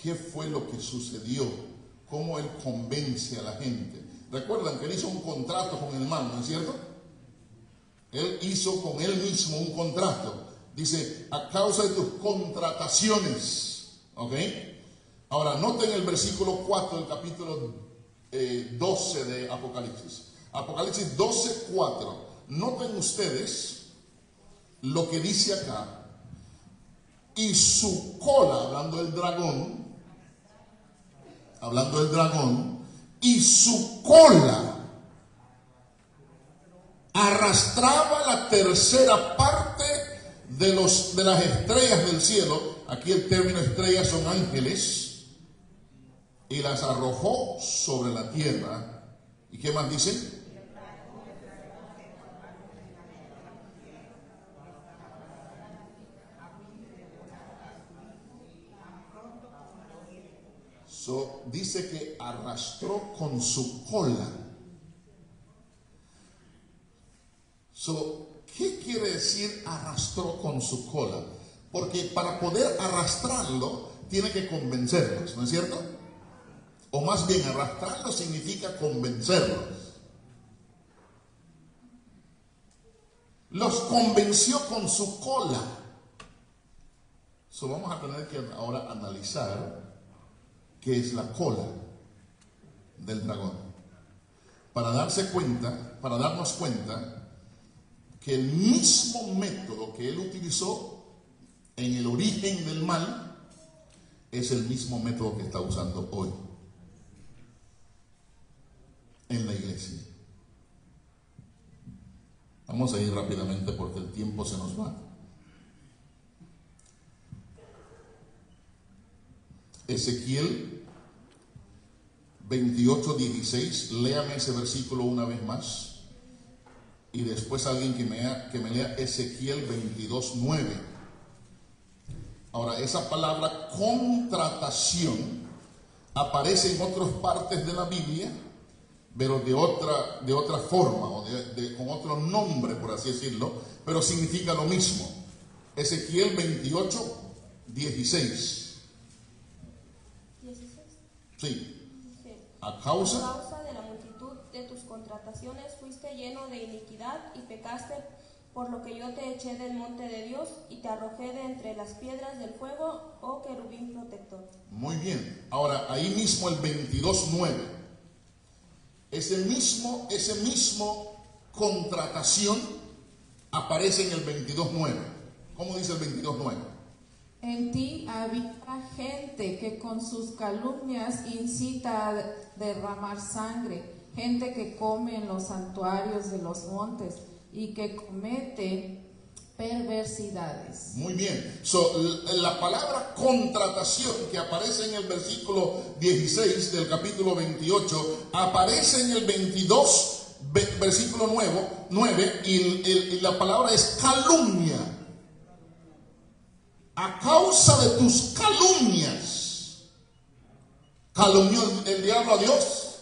qué fue lo que sucedió, cómo él convence a la gente. Recuerdan que él hizo un contrato con el mal, ¿no es cierto? Él hizo con él mismo un contrato. Dice: a causa de tus contrataciones. ¿Ok? Ahora, noten el versículo 4 del capítulo 12 de Apocalipsis. Apocalipsis 12, 4. Noten ustedes lo que dice acá. Y su cola, hablando del dragón, y su cola arrastraba la tercera parte de las estrellas del cielo. Aquí el término estrellas son ángeles, y las arrojó sobre la tierra. ¿Y qué más dice? Dice que arrastró con su cola. ¿Qué quiere decir arrastró con su cola? Porque para poder arrastrarlo tiene que convencerlos, ¿no es cierto? O más bien, arrastrarlo significa convencerlos. Los convenció con su cola. Vamos a tener que ahora analizar qué es la cola del dragón, para darnos cuenta que el mismo método que él utilizó en el origen del mal es el mismo método que está usando hoy en la iglesia. Vamos a ir rápidamente porque el tiempo se nos va. Ezequiel 28:16, léame ese versículo una vez más, y después alguien que me lea Ezequiel 22:9. Ahora, esa palabra contratación aparece en otras partes de la Biblia, pero de otra forma, o con otro nombre, por así decirlo, pero significa lo mismo. Ezequiel 28:16. Sí. A causa de la multitud de tus contrataciones fuiste lleno de iniquidad y pecaste, por lo que yo te eché del monte de Dios y te arrojé de entre las piedras del fuego, oh querubín protector. Muy bien. Ahora, ahí mismo el 22:9. Ese mismo contratación aparece en el 22:9. ¿Cómo dice el 22:9? En ti habita gente que con sus calumnias incita a derramar sangre, gente que come en los santuarios de los montes y que comete perversidades. Muy bien. La palabra contratación que aparece en el versículo 16 del capítulo 28 aparece en el 22, versículo 9 y la palabra es calumnia. A causa de tus calumnias, ¿calumnió el diablo a Dios?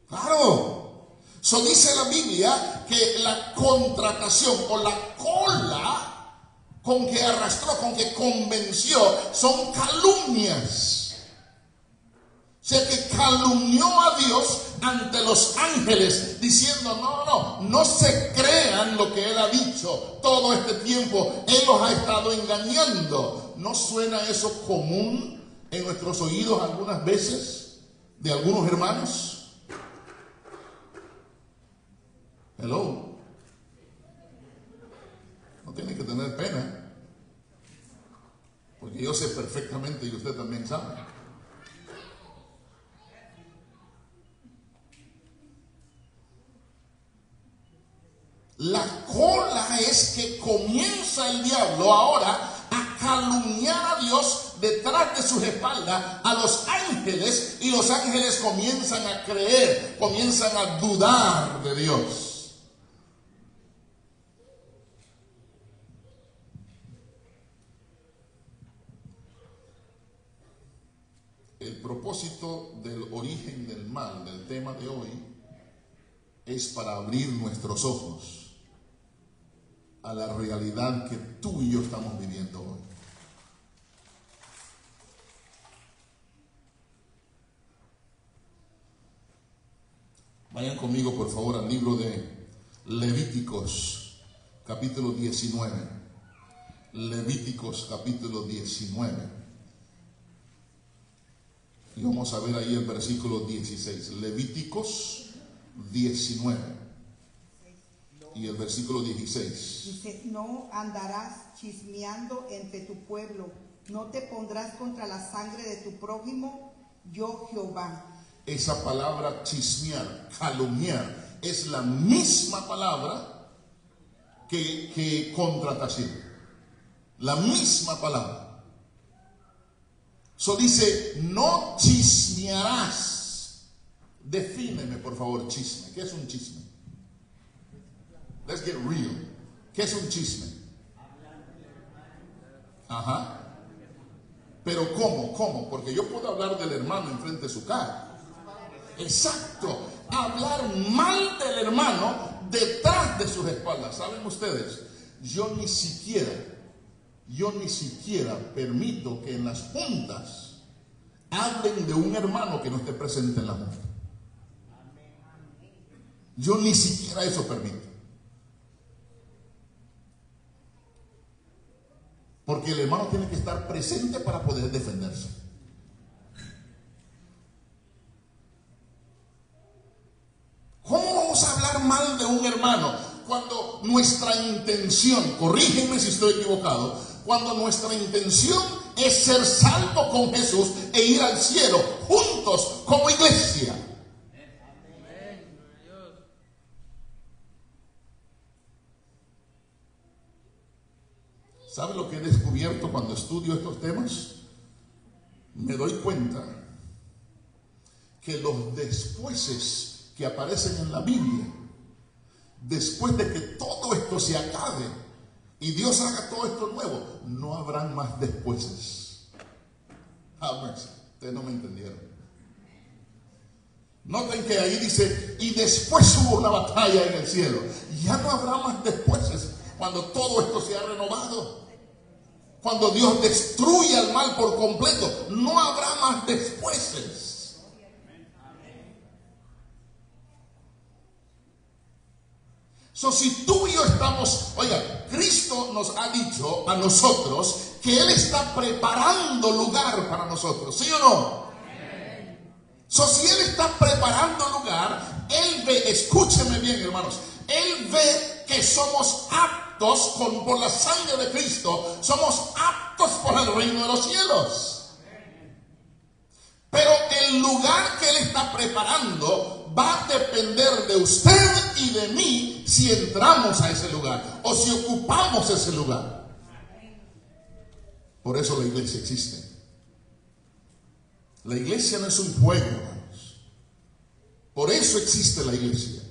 Claro. Dice la Biblia que la contratación o la cola con que arrastró, con que convenció, son calumnias. O sea que calumnió a Dios ante los ángeles diciendo no se crean lo que Él ha dicho. Todo este tiempo Él los ha estado engañando. ¿No suena eso común en nuestros oídos algunas veces de algunos hermanos? Hello. No tiene que tener pena, porque yo sé perfectamente y usted también sabe. La cola es que comienza el diablo ahora a calumniar a Dios detrás de sus espaldas a los ángeles, y los ángeles comienzan a creer, comienzan a dudar de Dios. El propósito del origen del mal, del tema de hoy, es para abrir nuestros ojos a la realidad que tú y yo estamos viviendo hoy. Vayan conmigo, por favor, al libro de Levíticos, capítulo 19. Levíticos, capítulo 19. Y vamos a ver ahí el versículo 16. Levíticos 19. Y el versículo 16. Dice: no andarás chismeando entre tu pueblo, no te pondrás contra la sangre de tu prójimo, yo Jehová. Esa palabra chismear, calumniar, es la misma palabra que contratación. La misma palabra. Dice, no chismearás. Defíneme, por favor, chisme. ¿Qué es un chisme? Let's get real. ¿Qué es un chisme? Ajá. Pero ¿cómo? Porque yo puedo hablar del hermano enfrente de su cara. Exacto. Hablar mal del hermano detrás de sus espaldas. ¿Saben ustedes? Yo ni siquiera permito que en las juntas hablen de un hermano que no esté presente en la junta. Yo ni siquiera eso permito. Porque el hermano tiene que estar presente para poder defenderse. ¿Cómo vamos a hablar mal de un hermano cuando nuestra intención, corrígenme si estoy equivocado, cuando nuestra intención es ser salvo con Jesús e ir al cielo juntos como iglesia? ¿Sabe lo que he descubierto cuando estudio estos temas? Me doy cuenta que los despuéses que aparecen en la Biblia, después de que todo esto se acabe y Dios haga todo esto nuevo, no habrán más despuéses. Ustedes no me entendieron. Noten que ahí dice, y después hubo una batalla en el cielo. Ya no habrá más despuéses cuando todo esto se ha renovado. Cuando Dios destruye al mal por completo, no habrá más despuéses. Si tú y yo estamos, oiga, Cristo nos ha dicho a nosotros que Él está preparando lugar para nosotros, ¿sí o no? Si Él está preparando lugar, Él ve, escúcheme bien, hermanos, Él ve que que somos aptos por la sangre de Cristo, somos aptos por el reino de los cielos. Pero el lugar que Él está preparando va a depender de usted y de mí si entramos a ese lugar o si ocupamos ese lugar. Por eso la iglesia existe. La iglesia no es un juego, hermanos. Por eso existe la iglesia.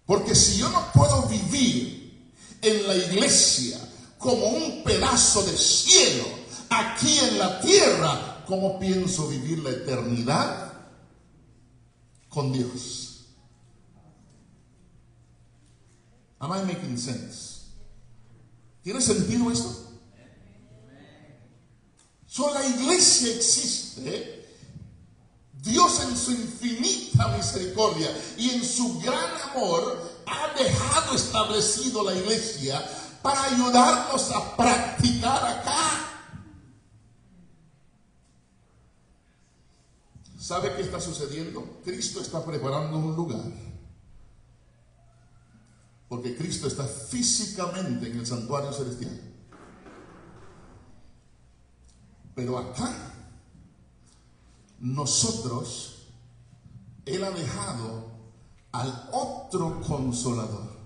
Porque si yo no puedo vivir en la iglesia como un pedazo de cielo aquí en la tierra, ¿cómo pienso vivir la eternidad con Dios? Am I making sense? ¿Tiene sentido esto? La iglesia existe. Dios en su infinita misericordia y en su gran amor ha dejado establecido la iglesia para ayudarnos a practicar acá. ¿Sabe qué está sucediendo? Cristo está preparando un lugar. Porque Cristo está físicamente en el santuario celestial. Pero acá, nosotros, Él ha dejado al otro consolador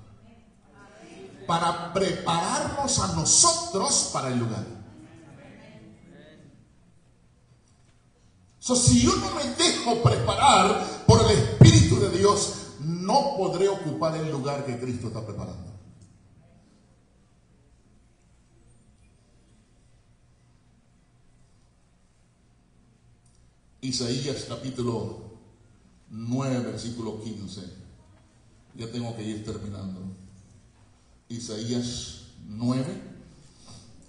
para prepararnos a nosotros para el lugar. Si yo no me dejo preparar por el Espíritu de Dios, no podré ocupar el lugar que Cristo está preparando. Isaías capítulo 9, versículo 15. Ya tengo que ir terminando. Isaías 9,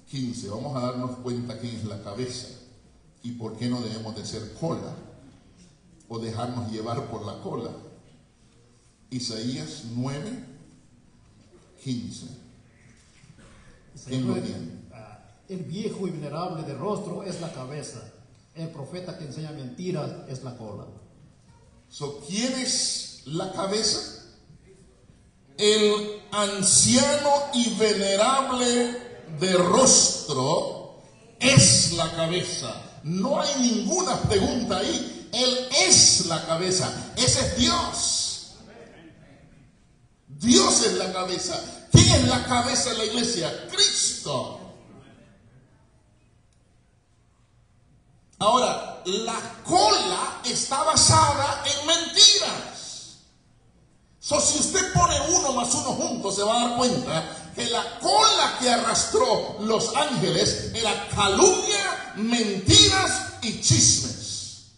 15. Vamos a darnos cuenta quién es la cabeza y por qué no debemos de ser cola o dejarnos llevar por la cola. Isaías 9, 15. ¿Quién lo tiene? El viejo y venerable de rostro es la cabeza. El profeta que enseña mentiras es la cola. ¿Quién es la cabeza? El anciano y venerable de rostro es la cabeza. No hay ninguna pregunta ahí. Él es la cabeza. Ese es Dios. Dios es la cabeza. ¿Quién es la cabeza de la iglesia? Cristo. Ahora, la cola está basada en mentiras. Si usted pone 1 más 1 juntos, se va a dar cuenta que la cola que arrastró los ángeles era calumnia, mentiras y chismes.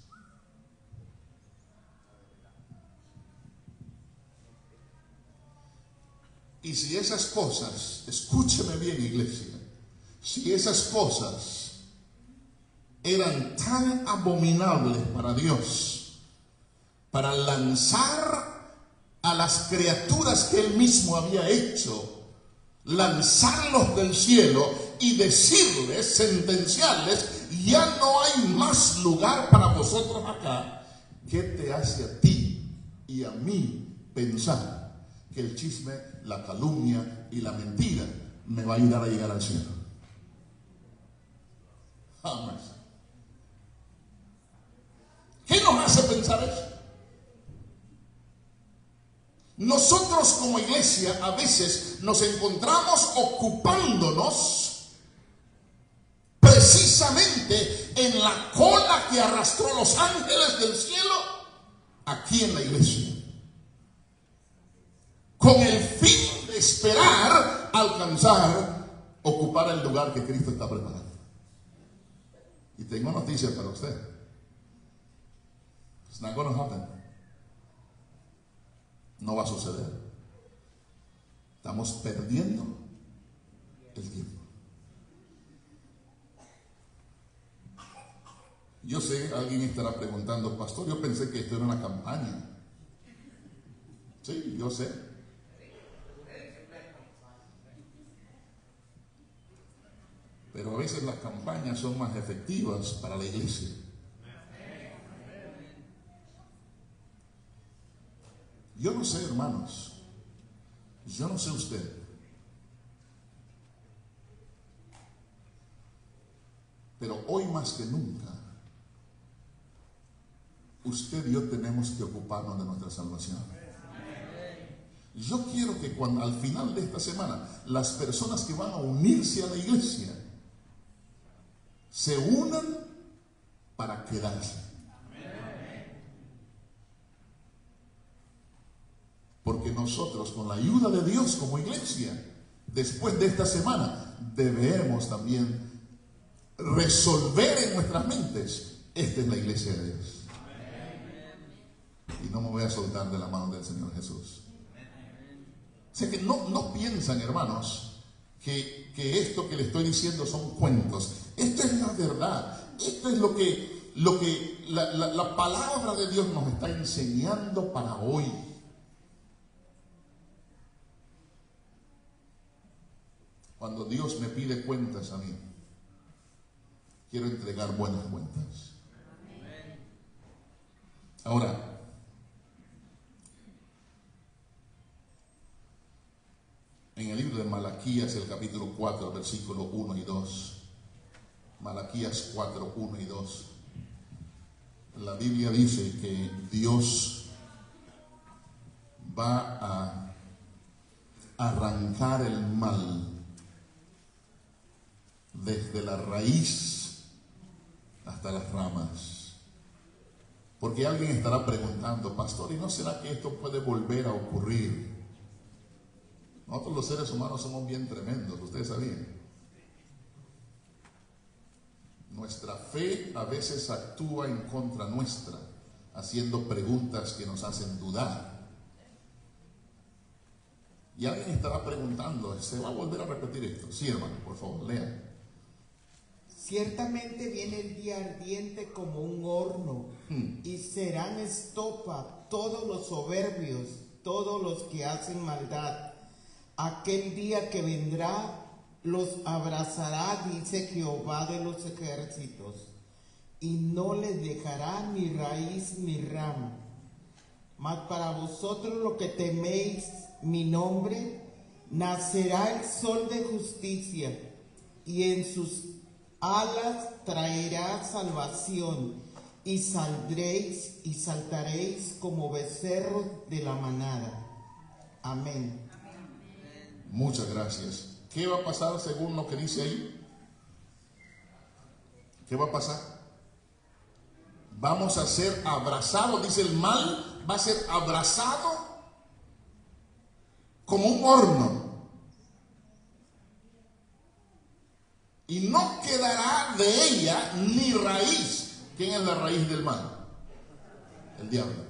Y si esas cosas, escúcheme bien, iglesia, si esas cosas eran tan abominables para Dios, para lanzar a las criaturas que Él mismo había hecho, lanzarlos del cielo y decirles, sentenciarles, ya no hay más lugar para vosotros acá. ¿Qué te hace a ti y a mí pensar que el chisme, la calumnia y la mentira me va a ayudar a llegar al cielo? Jamás. ¿Qué nos hace pensar eso? Nosotros como iglesia a veces nos encontramos ocupándonos precisamente en la cola que arrastró los ángeles del cielo aquí en la iglesia, con el fin de esperar alcanzar, ocupar el lugar que Cristo está preparando. Y tengo noticias para usted. It's not going to happen. No va a suceder. Estamos perdiendo el tiempo. Yo sé, alguien estará preguntando, pastor, yo pensé que esto era una campaña. Sí, yo sé. Pero a veces las campañas son más efectivas para la iglesia. Yo no sé, hermanos, Yo no sé usted, pero hoy más que nunca, usted y yo tenemos que ocuparnos de nuestra salvación. Yo quiero que al final de esta semana, las personas que van a unirse a la iglesia se unan para quedarse. Porque nosotros, con la ayuda de Dios como iglesia, después de esta semana, debemos también resolver en nuestras mentes: esta es la iglesia de Dios. Y no me voy a soltar de la mano del Señor Jesús. O sea que no piensan, hermanos, que esto que le estoy diciendo son cuentos. Esto es la verdad. Esto es lo que la palabra de Dios nos está enseñando para hoy. Cuando Dios me pide cuentas a mí, quiero entregar buenas cuentas. Ahora, en el libro de Malaquías, el capítulo 4, versículo 1 y 2. Malaquías 4, 1 y 2. La Biblia dice que Dios va a arrancar el mal desde la raíz hasta las ramas. Porque alguien estará preguntando: pastor, ¿y no será que esto puede volver a ocurrir? Nosotros los seres humanos somos bien tremendos, ustedes sabían. Nuestra fe a veces actúa en contra nuestra, haciendo preguntas que nos hacen dudar. Y alguien estará preguntando: ¿se va a volver a repetir esto? Sí, hermano, por favor, lean. Ciertamente viene el día ardiente como un horno, y serán estopa todos los soberbios, todos los que hacen maldad. Aquel día que vendrá los abrazará, dice Jehová de los ejércitos, y no les dejará ni raíz ni rama. Mas para vosotros, lo que teméis mi nombre, nacerá el sol de justicia, y en sus alas traerá salvación, y saldréis y saltaréis como becerros de la manada. Amén. Muchas gracias. ¿Qué va a pasar según lo que dice ahí? ¿Qué va a pasar? Vamos a ser abrazados, dice el mal, va a ser abrazado como un horno. Y no quedará de ella ni raíz. ¿Quién es la raíz del mal? El diablo.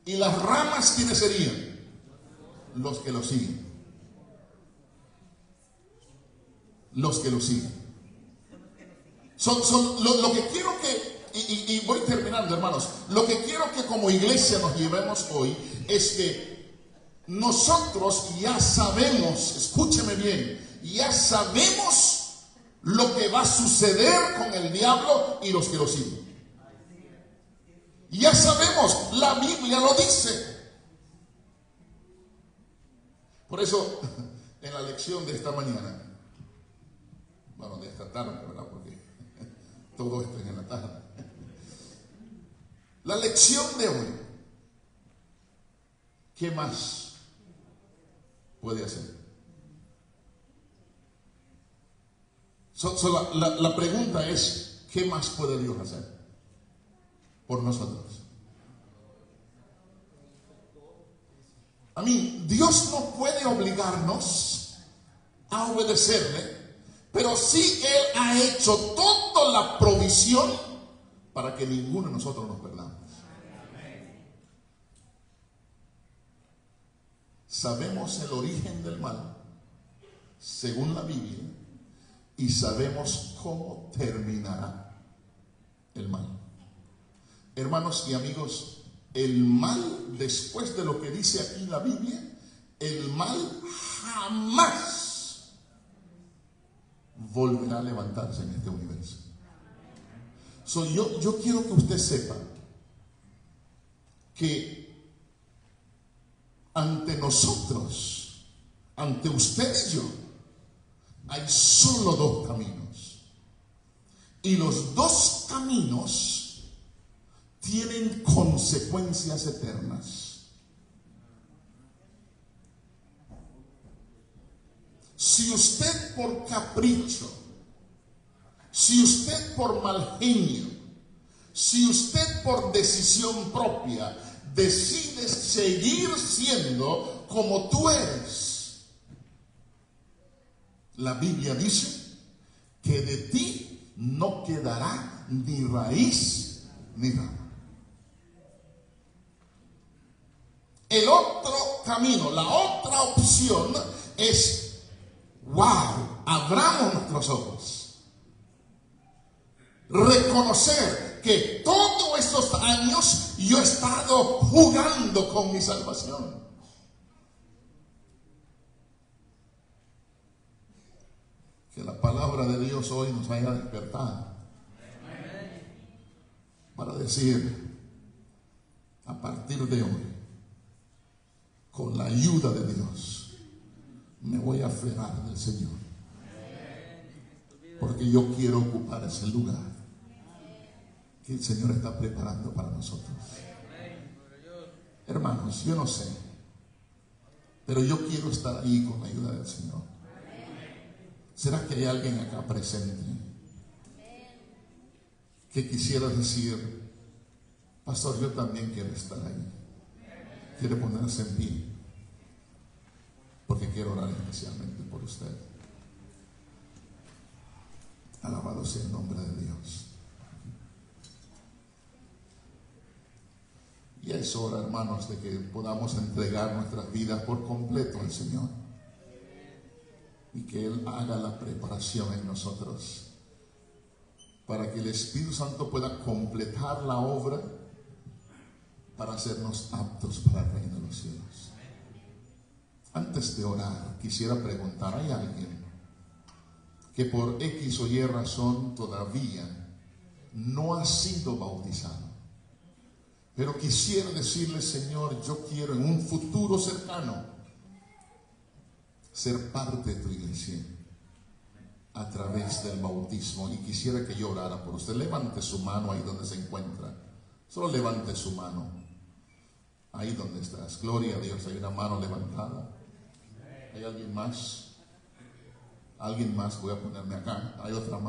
¿Y las ramas quiénes serían? Los que lo siguen. Los que lo siguen. Lo que quiero que, y voy terminando, hermanos, lo que quiero que como iglesia nos llevemos hoy es que nosotros ya sabemos, escúcheme bien, ya sabemos lo que va a suceder con el diablo y los que lo siguen. Ya sabemos, la Biblia lo dice. Por eso, en la lección de esta mañana, bueno, de esta tarde, ¿verdad? Porque todo esto es en la tarde. La lección de hoy, ¿qué más puede hacer? La pregunta es: ¿qué más puede Dios hacer por nosotros? A mí, Dios no puede obligarnos a obedecerle, pero sí Él ha hecho toda la provisión para que ninguno de nosotros nos perdamos. Sabemos el origen del mal, según la Biblia, y sabemos cómo terminará el mal. Hermanos y amigos, el mal, después de lo que dice aquí la Biblia, el mal jamás volverá a levantarse en este universo. Yo quiero que usted sepa que ante nosotros, ante usted y yo, hay solo dos caminos. Y los dos caminos tienen consecuencias eternas. Si usted por capricho, si usted por mal genio, si usted por decisión propia decide seguir siendo como tú eres, la Biblia dice que de ti no quedará ni raíz ni rama. El otro camino, la otra opción es: wow, abramos nuestros ojos. Reconocer que todos estos años yo he estado jugando con mi salvación. Que la palabra de Dios hoy nos haya despertado para decir: a partir de hoy, con la ayuda de Dios, me voy a aferrar del Señor, porque yo quiero ocupar ese lugar que el Señor está preparando para nosotros. Hermanos, yo no sé, pero yo quiero estar ahí con la ayuda del Señor. ¿Será que hay alguien acá presente que quisiera decir: pastor, yo también quiero estar ahí? Quiere ponerse en pie, porque quiero orar especialmente por usted. Alabado sea el nombre de Dios. Y es hora, hermanos, de que podamos entregar nuestras vidas por completo al Señor, y que Él haga la preparación en nosotros para que el Espíritu Santo pueda completar la obra para hacernos aptos para el reino de los cielos. Antes de orar, quisiera preguntar: ¿hay alguien que por X o Y razón todavía no ha sido bautizado, pero quisiera decirle: Señor, yo quiero en un futuro cercano ser parte de tu iglesia a través del bautismo, y quisiera que yo orara por usted? Levante su mano ahí donde se encuentra. Solo levante su mano ahí donde estás. Gloria a Dios, hay una mano levantada. ¿Hay alguien más? ¿Alguien más? Voy a ponerme acá. Hay otra mano.